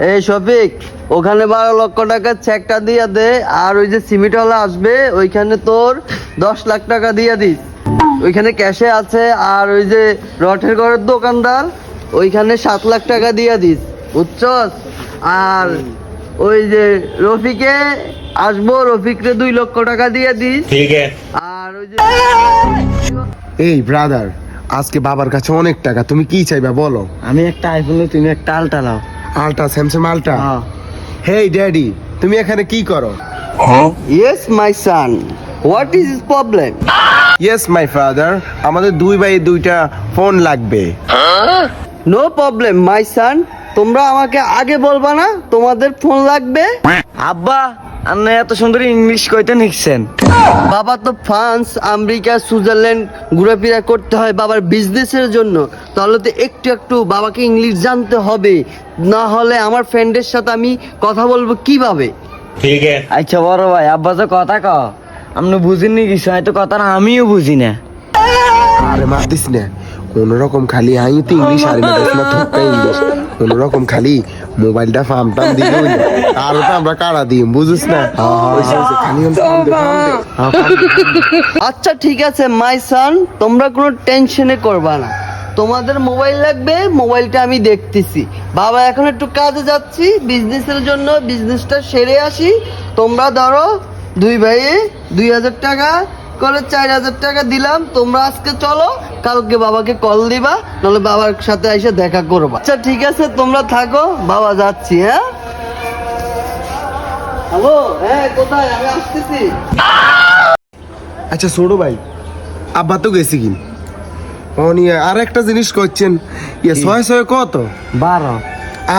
এই শফিক, ওখানে 12 লক্ষ টাকার চেকটা দিয়ে দে, আর ওই যে সিমিটওয়ালা আসবে ওইখানে তোর 10 লাখ টাকা দিয়ে দিস। ওইখানে ক্যাশে আছে। আর ওই যে রথের ঘরের দোকানদার ওইখানে 7 লাখ টাকা দিয়ে দিস, বুঝছস? আর ওই যে রফিকে আসবো, রফিকরে 2 লক্ষ টাকা দিয়ে দিস। ठीक है। আর ওই যে এই ব্রাদার, আজকে বাবার কাছে অনেক টাকা, তুমি কি চাইবা বলো? আমি একটা আইফোন, তুমি একটা আলটা নাও। আলটা, স্যামসাং আলটা। হ্যাঁ। হেই ড্যাডি, তুমি এখানে কি করো? Yes my son, what is is problem? Yes my father, আমাদের দুই ভাই দুইটা ফোন লাগবে। নো প্রবলেম মাই সান, তোমরা আমাকে আগে বলবা না তোমাদের ফোন লাগবে? আব্বা আপনি এত সুন্দর ইংলিশ কইতে নিচ্ছেন? বাবা তো ফ্রান্স, আমেরিকা, সুইজারল্যান্ড ঘোরাফেরা করতে হয় বাবার বিজনেসের জন্য, তাহলে তো একটু একটু বাবাকে ইংলিশ জানতে হবে, না হলে আমার ফ্রেন্ডের সাথে আমি কথা বলবো কিভাবে? ठीक है। আচ্ছা বড় ভাই, আব্বা তো কথা ক, আপনি বুঝিনি কিছু, হয়তো কথাটা আমিও বুঝি না। আরে মাতিস না, কোন রকম খালি আমি তো ইংলিশ আর না থুকা ইংলিশ, কোন রকম খালি মোবাইলটা ফার্ম টাম দিলে আর তো আমরা কাড়া দিই, বুঝিস না? খালি আচ্ছা ঠিক আছে মাই সান, তোমরা কোনো টেনশনে করবা না, তোমাদের মোবাইল লাগবে, মোবাইলটা আমি দেখতেছি। বাবা এখন একটু কাজে যাচ্ছি বিজনেসের জন্য, বিজনেসটা সেরে আসি। তোমরা ধরো দুই ভাইয়ে 2,000 টাকা করে 4,000 টাকা দিলাম, তোমরা আজকে চলো, কালকে বাবাকে কল দিবা, নাহলে বাবার সাথে এসে দেখা করবা। আচ্ছা ঠিক আছে, তোমরা থাকো, বাবা যাচ্ছি। হ্যাঁ হ্যালো, হ্যাঁ কোথায়, আমি আসতেছি। আচ্ছা ছোট ভাই, আব্বা তো গেছি কি আর একটা জিনিস করছেন, ছয় ছয় কত? 12।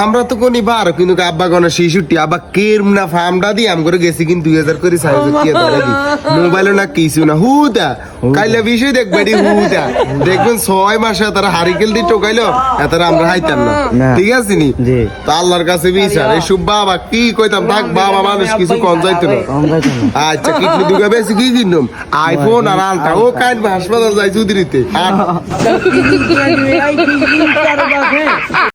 আমরা তো কোনি 12, কিন্তু আব্বা কোন 66। আব্বা কেরম না ফার্মটা দিয়ে আম করে গেছি, কিন্তু 2,000 করে 4,000 কি ধরে দি মোবাইলও না কিছু না। হুদা কাইলে বিষয় দেখবে হুদা দেখবেন 6 মাসে তারা হারিকেল দিয়ে টোকাইলো, তারা আমরা হাইতাম না। ঠিক আছে নি? তো আল্লাহর কাছে বিচার, এইসব বাবা কি কইতাম, থাক বাবা মানুষ কিছু কম যাইতো না। আচ্ছা কিডনি দুগা বেশি কি কিনলাম, আইফোন আর আলটা। ও কাইন হাসপাতাল যাই চুদিরিতে।